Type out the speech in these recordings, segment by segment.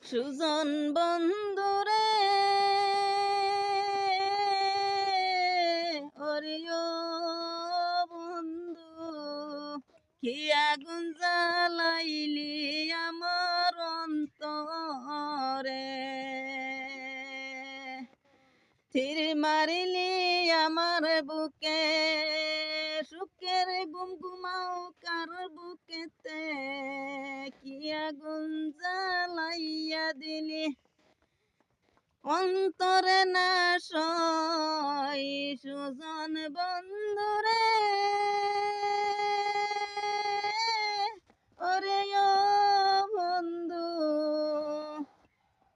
সুজন বন্ধুরে ওরে বন্ধু কি আগুন জ্বালাইলি আমার অন্তরে তীর মারিলি আমার বুকে সুখের গুম গুমাও কার বুকেতে কি আগুন জ্বালাইয়া দিলি অন্তরে না সই সুজন বন্ধুরে ওরে বন্ধু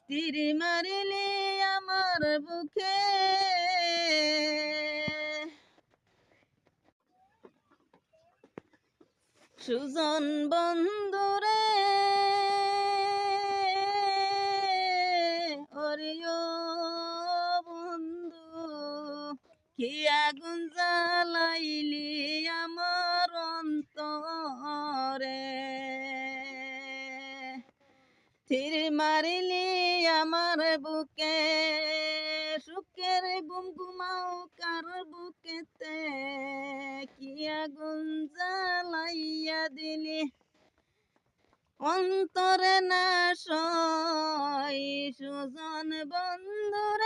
তীর মারিলি আমার বুকে সুজন বন্ধুরে ওরে বন্ধু কি আগুন জ্বালাইলি আমার অন্তরে তীর মারিলি আমার বুকে সুখের গুম গুমাও কার বুকেতে কি আগুন জ্বালাইয়া দিলি অন্তরে না সই সুজন বন্ধুরে